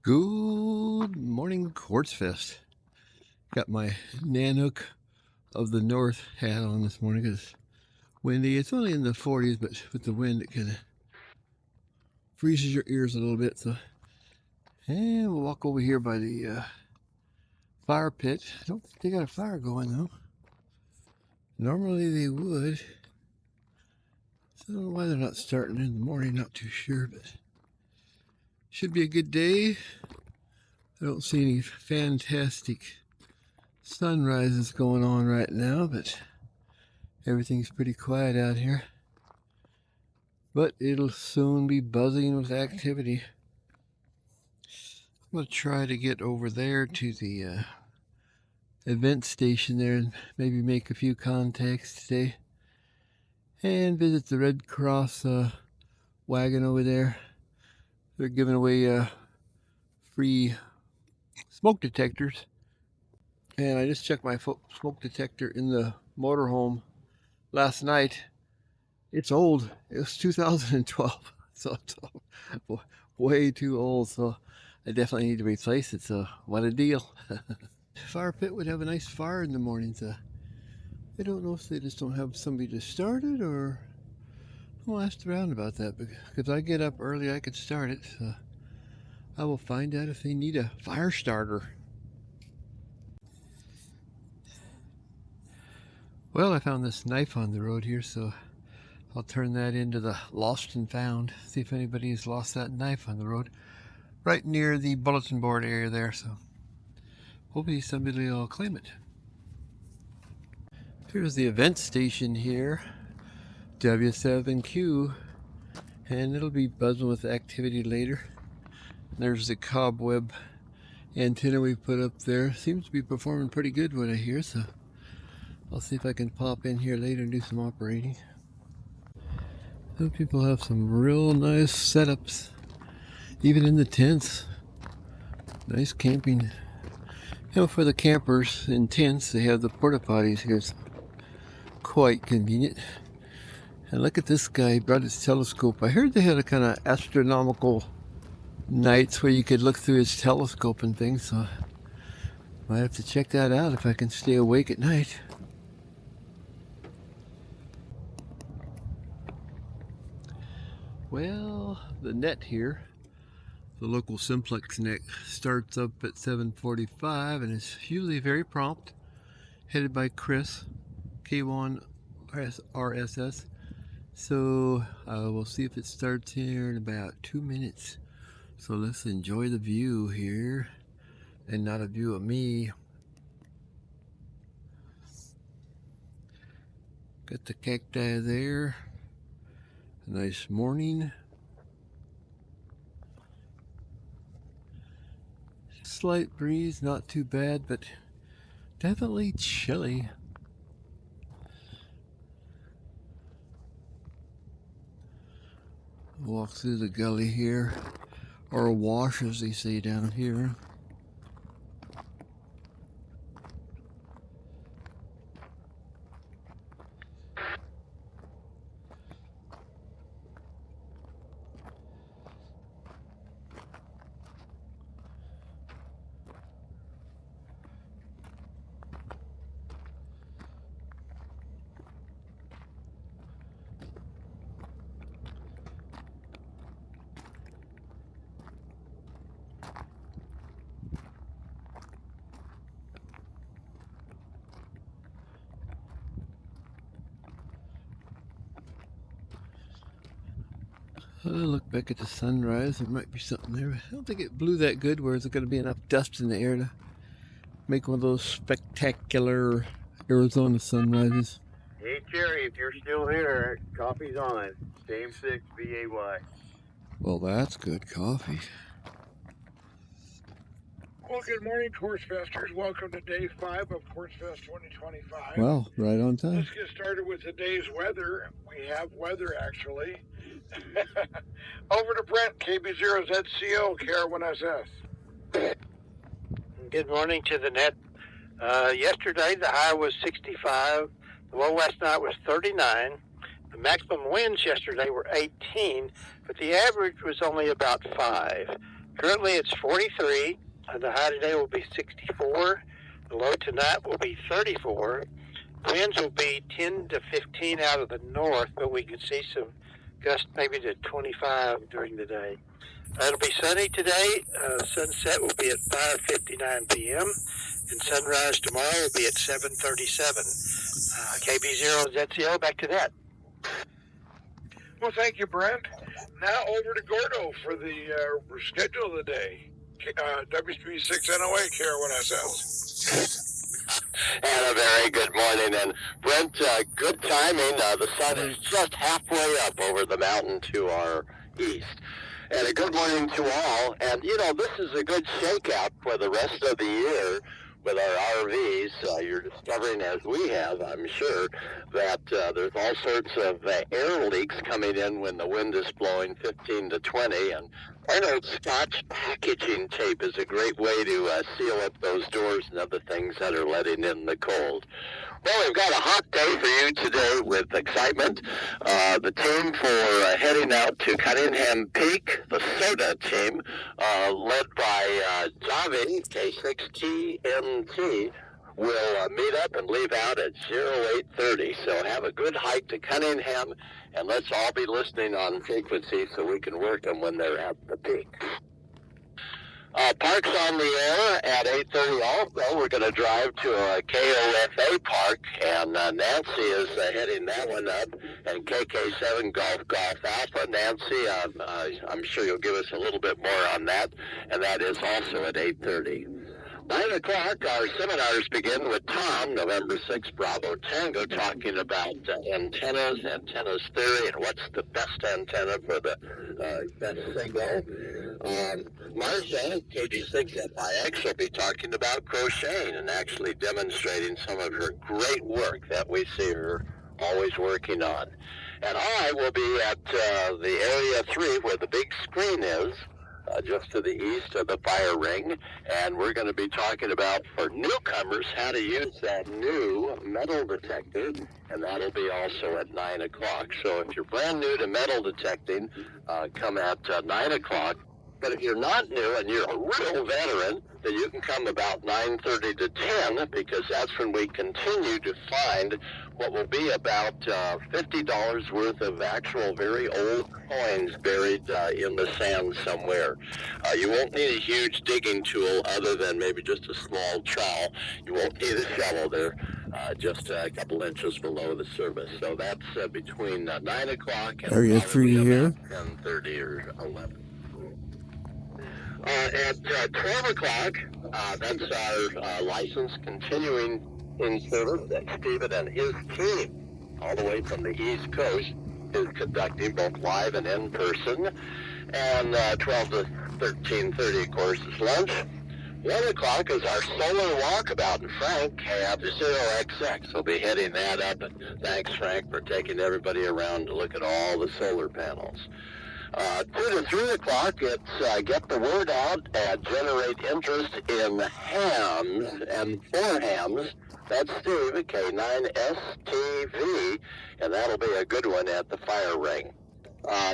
Good morning, Quartzfest. Got my Nanook of the North hat on this morning because it's windy. It's only in the 40s, but with the wind, it kind of freezes your ears a little bit. So, and we'll walk over here by the fire pit. I don't think they got a fire going though. Normally they would. So I don't know why they're not starting in the morning. Not too sure, but should be a good day. I don't see any fantastic sunrises going on right now, but everything's pretty quiet out here. But it'll soon be buzzing with activity. I'm going to try to get over there to the event station there and maybe make a few contacts today. And visit the Red Cross wagon over there. They're giving away free smoke detectors. And I just checked my smoke detector in the motorhome last night. It's old. It was 2012. So it's way too old. So I definitely need to replace it. So what a deal. Fire pit would have a nice fire in the mornings. I don't know if they just don't have somebody to start it, or I'll ask around about that, because I get up early, I could start it. So I will find out if they need a fire starter. Well, I found this knife on the road here, so I'll turn that into the lost and found. See if anybody has lost that knife on the road, right near the bulletin board area there. So hopefully somebody will claim it. Here's the event station here, W7Q, and it'll be buzzing with activity later. There's the cobweb antenna we put up there. Seems to be performing pretty good, what I hear, so I'll see if I can pop in here later and do some operating. Some people have some real nice setups, even in the tents. Nice camping. You know, for the campers in tents, they have the porta potties here. It's quite convenient. And look at this guy, he brought his telescope. I heard they had a kind of astronomical nights where you could look through his telescope and things, so might have to check that out if I can stay awake at night. Well, the net here, the local simplex net, starts up at 7:45 and is usually very prompt, headed by Chris, K1 RSS. So we'll see if it starts here in about 2 minutes. So let's enjoy the view here, and not a view of me. Got the cacti there. A nice morning. Slight breeze, not too bad, but definitely chilly. Walk through the gully here, or a wash as they say down here. I'll look back at the sunrise. There might be something there. I don't think it blew that good where there's going to be enough dust in the air to make one of those spectacular Arizona sunrises. Hey Jerry, if you're still here, coffee's on. Same 6 BAY. Well, that's good coffee. Well, good morning, Quartzfesters. Welcome to day 5 of Quartzfest 2025. Wow, right on time. Let's get started with today's weather. We have weather, actually. Over to Brent, KB0ZCO, KR1SS. Good morning to the net. Yesterday, the high was 65. The low last night was 39. The maximum winds yesterday were 18, but the average was only about 5. Currently it's 43. The high today will be 64. The low tonight will be 34. Winds will be 10 to 15 out of the north, but we could see some gusts maybe to 25 during the day. It'll be sunny today. Sunset will be at 5:59 p.m. and sunrise tomorrow will be at 7:37. KB0ZCO, back to that. Well, thank you, Brent. Now over to Gordo for the schedule of the day. W36NOA, KR1SS. And a very good morning. And Brent, good timing. The sun is just halfway up over the mountain to our east. And a good morning to all. And, you know, this is a good shakeout for the rest of the year with our RVs. You're discovering, as we have, I'm sure, that there's all sorts of air leaks coming in when the wind is blowing 15 to 20. And I know Scotch packaging tape is a great way to seal up those doors and other things that are letting in the cold. Well, we've got a hot day for you today with excitement. The team for heading out to Cunningham Peak, the SOTA team, led by Javi, K6TNT, will meet up and leave out at 0830. So have a good hike to Cunningham, and let's all be listening on frequency so we can work them when they're at the peak. Parks on the air at 8:30 also. We're going to drive to a KOFA park, and Nancy is heading that one up, and KK7 Golf Alpha. Nancy, I'm sure you'll give us a little bit more on that, and that is also at 8:30. 9 o'clock, our seminars begin with Tom, November 6, Bravo Tango, talking about antennas theory, and what's the best antenna for the best signal. Marcia, KG6FIX, will be talking about crocheting and actually demonstrating some of her great work that we see her always working on. And I will be at the Area 3 where the big screen is, just to the east of the fire ring, and we're going to be talking about, for newcomers, how to use that new metal detector, and that'll be also at 9 o'clock. So if you're brand new to metal detecting, come at 9 o'clock. But if you're not new and you're a real veteran, then you can come about 9:30 to 10, because that's when we continue to find what will be about $50 worth of actual very old coins buried in the sand somewhere. You won't need a huge digging tool other than maybe just a small trowel. You won't need a shovel there, just a couple inches below the surface. So that's between 9 o'clock and Area 3 here. 10:30 or 11. At 12 o'clock, that's our license continuing in service that Stephen and his team, all the way from the East Coast, is conducting both live and in person. And 12 to 13:30, of course, is lunch. 1 o'clock is our solar walkabout, and Frank, KF0XX, will be heading that up. And thanks, Frank, for taking everybody around to look at all the solar panels. 2 to 3 o'clock, it's get the word out and generate interest in hams and for hams. That's Steve, K9STV, and that'll be a good one at the fire ring.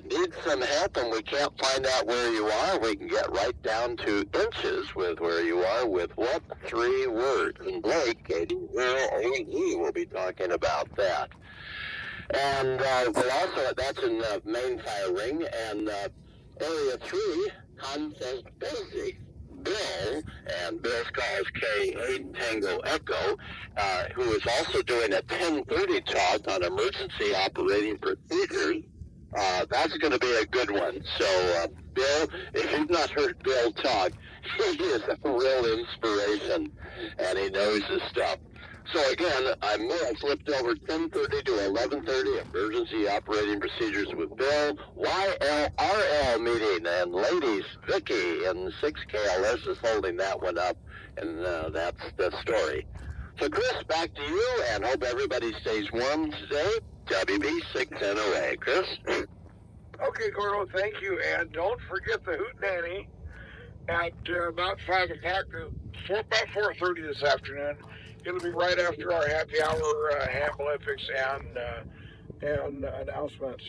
Need some help and we can't find out where you are, we can get right down to inches with where you are with what 3 words. And Blake, KD0AE, will be talking about that. And we'll also, that's in the main fire ring, and Area 3, Contest Basic. Bill, and Bill's call is K8 Tango Echo, who is also doing a 10:30 talk on emergency operating procedures. That's going to be a good one. So, Bill, if you've not heard Bill talk, he is a real inspiration, and he knows his stuff. So again, I may have flipped over 10:30 to 11:30, emergency operating procedures with Bill, YLRL meeting, and ladies, Vicky in 6KLS is holding that one up, and that's the story. So Chris, back to you, and hope everybody stays warm today. WB6NOA. Chris? Okay, Gordo, thank you. And don't forget the Hootenanny at about 5 o'clock, about 4:30 this afternoon. It'll be right after our happy hour ham Olympics and announcements.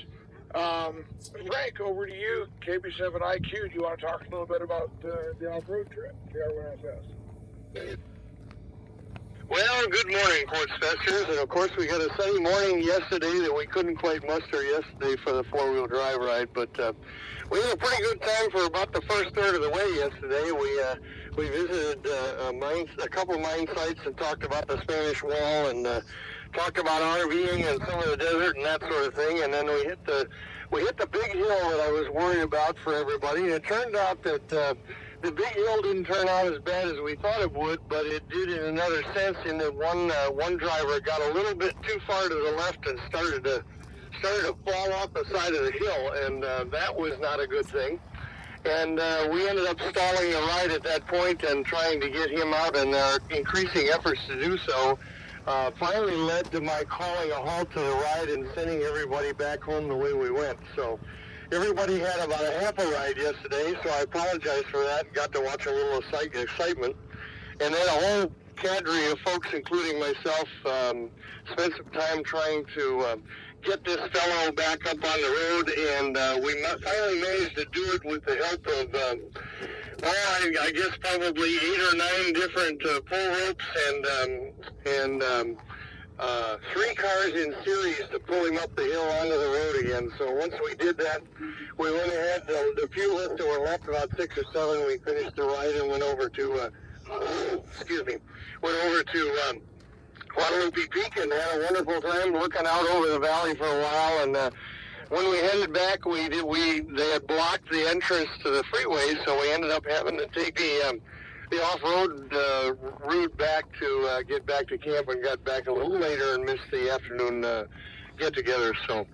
Frank, over to you. KB7IQ. Do you want to talk a little bit about the off-road trip? KR1SS. Well, good morning, Quartzfesters. And of course, we got a sunny morning yesterday that we couldn't quite muster yesterday for the four-wheel drive ride. But we had a pretty good time for about the first third of the way yesterday. We visited a couple mine sites and talked about the Spanish Wall and talked about RVing and some of the desert and that sort of thing. And then we hit the big hill that I was worried about for everybody. And it turned out that the big hill didn't turn out as bad as we thought it would, but it did in another sense in that one driver got a little bit too far to the left and started to fall off the side of the hill, and that was not a good thing. And we ended up stalling the ride at that point and trying to get him out, and our increasing efforts to do so finally led to my calling a halt to the ride and sending everybody back home the way we went. So everybody had about a half a ride yesterday, so I apologize for that. Got to watch a little excitement. And then a whole cadre of folks, including myself, spent some time trying to get this fellow back up on the road, and we finally managed to do it with the help of, I guess probably 8 or 9 different pull ropes and 3 cars in series to pull him up the hill onto the road again. So once we did that, we went ahead, the few left that were left, about 6 or 7, we finished the ride and went over to, Guadalupe Peak and had a wonderful time looking out over the valley for a while. And when we headed back, they had blocked the entrance to the freeway, so we ended up having to take the off-road route back to get back to camp, and got back a little later and missed the afternoon get-together. So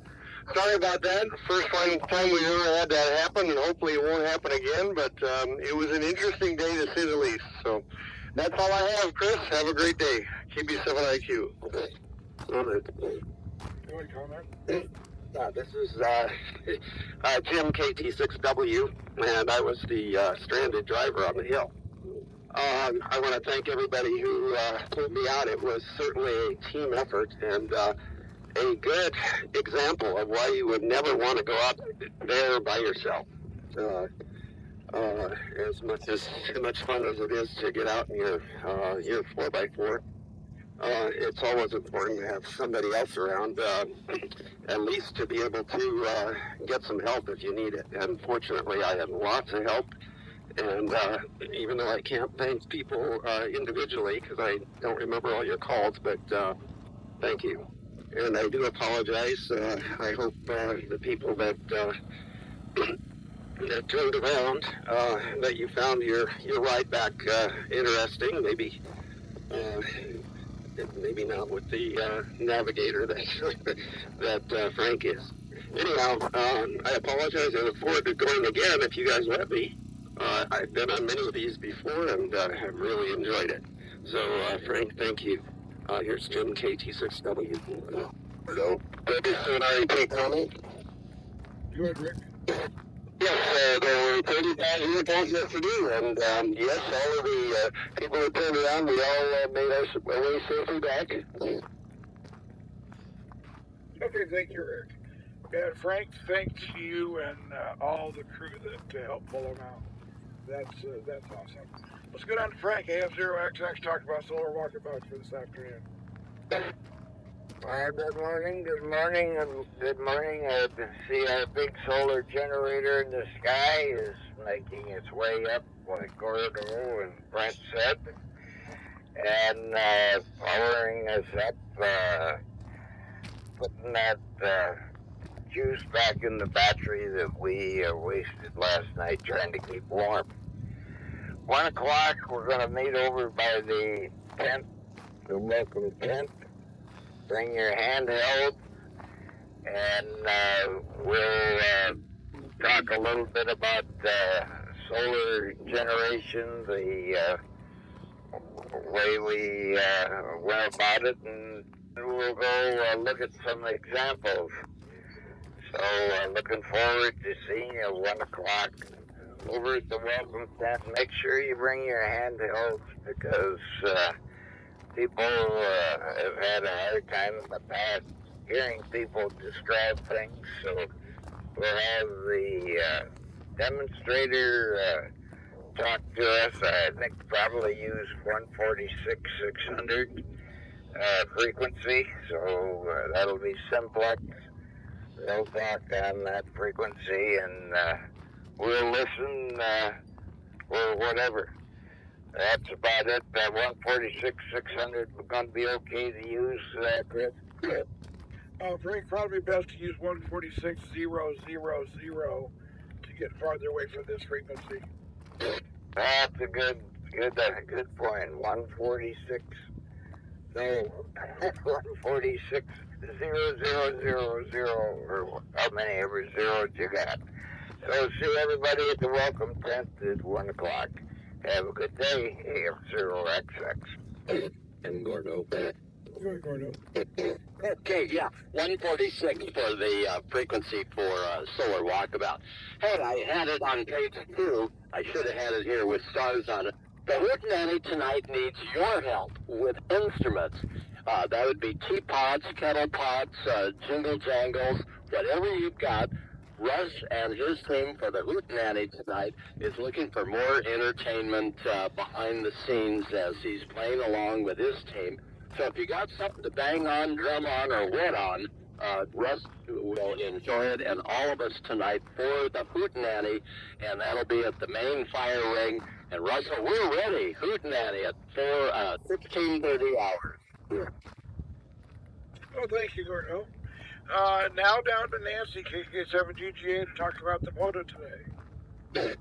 sorry about that. First time we've ever had that happen, and hopefully it won't happen again, but it was an interesting day to say the least. So that's all I have, Chris. Have a great day. KB7IQ. You want to comment? This is Jim KT6W, and I was the stranded driver on the hill. I want to thank everybody who pulled me out. It was certainly a team effort and a good example of why you would never want to go out there by yourself. As much fun as it is to get out in your 4x4, it's always important to have somebody else around, at least to be able to get some help if you need it. And fortunately, I had lots of help. And even though I can't thank people individually because I don't remember all your calls, but thank you. And I do apologize. I hope the people that turned around, that you found your ride back interesting. Maybe not with the navigator that Frank is. Anyhow, I apologize. I look forward to going again if you guys let me. I've been on many of these before and have really enjoyed it. So, Frank, thank you. Here's Jim KT6W. Hello. Can I take comment? Go ahead, Rick. Yes, there were 30,000 reports yesterday, and yes, all of the people who turned around, we all made our way safely back. Okay, thank you, Rick. And Frank, thanks to you and all the crew that helped pull him out. That's awesome. Let's go down to Frank. AF0XX talked about solar walkabout for this afternoon. Good morning, and good morning. I see our big solar generator in the sky is making its way up, like Gordo and Brent said, and powering us up, putting that juice back in the battery that we wasted last night trying to keep warm. 1 o'clock, we're going to meet over by the tent, the welcome tent. Bring your handheld, and we'll talk a little bit about solar generation, the way we went about it, and we'll go look at some examples. So looking forward to seeing you at 1 o'clock over at the welcome tent. Make sure you bring your handhelds because people have had a hard time in the past hearing people describe things, so we'll have the demonstrator talk to us. I think probably use 146,600 frequency, so that'll be simplex. They'll talk on that frequency, and we'll listen or whatever. That's about it. That 146,600 is going to be okay to use, Chris? Frank, probably best to use 146,000 to get farther away from this frequency. That's a good point. 146. So 146,000, or how many ever zeros you got. So see everybody at the welcome tent at 1 o'clock. Have a good day. AF0XX. And Gordo. Good, Gordo. Okay, yeah, 146 for the frequency for solar walkabout. Hey, I had it on page 2. I should have had it here with stars on it. The hootenanny tonight needs your help with instruments. That would be teapots, kettle pots, jingle jangles, whatever you've got. Russ and his team for the hootenanny tonight is looking for more entertainment behind the scenes as he's playing along with his team. So if you got something to bang on, drum on, or wet on, Russ will enjoy it, and all of us tonight for the hootenanny, and that'll be at the main fire ring. And Russell, we're ready, hootenanny at 16:30 hours. Oh, thank you, Gordo. Now down to Nancy, KK7GGA, to talk about the moto today.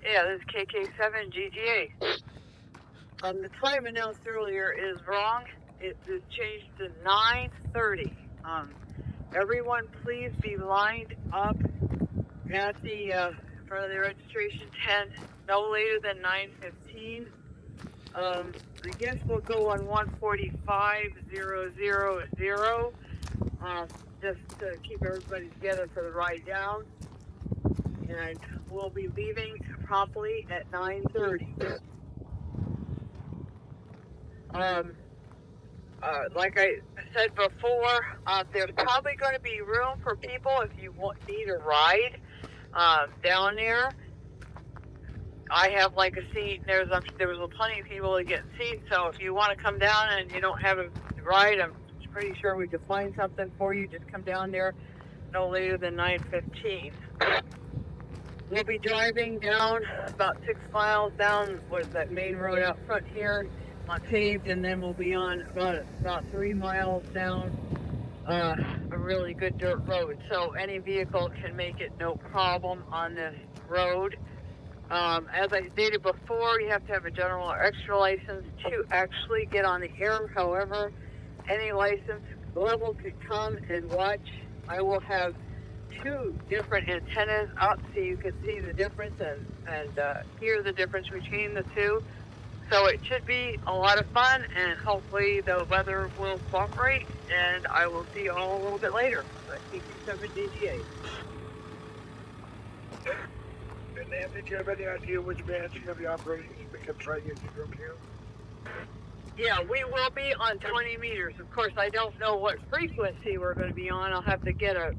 Yeah, this is KK7GGA. The time announced earlier is wrong. It is changed to 9:30. Everyone, please be lined up at the front of the registration tent no later than 9:15. The guests will go on 145,000, just to keep everybody together for the ride down. And we'll be leaving promptly at 9:30. Like I said before, there's probably going to be room for people if you need a ride down there. I have like a seat. There was plenty of people to get seats. So if you want to come down and you don't have a ride, I'm pretty sure we could find something for you. Just come down there no later than 9:15. We'll be driving down about 6 miles down that main road out front here, paved, and then we'll be on about 3 miles down a really good dirt road. So any vehicle can make it no problem on this road. As I stated before, you have to have a general or extra license to actually get on the air. However, any license level could come and watch. I will have 2 different antennas up so you can see the difference and hear the difference between the 2. So it should be a lot of fun, and hopefully the weather will cooperate, and I will see you all a little bit later. KK7DGA. And Nancy, do you have any idea which bands you're going to be operating? We can try to get you from here. Yeah, we will be on 20 meters. Of course, I don't know what frequency we're going to be on. I'll have to get a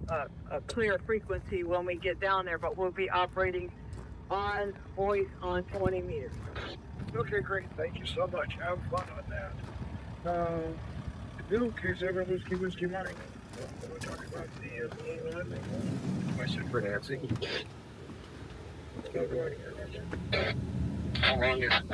clear frequency when we get down there, but we'll be operating on voice on 20 meters. Okay, great. Thank you so much. Have fun on that. Bill, KK7 Whiskey Mike. We'll talk about the Question for Nancy. Go ahead. How long is it?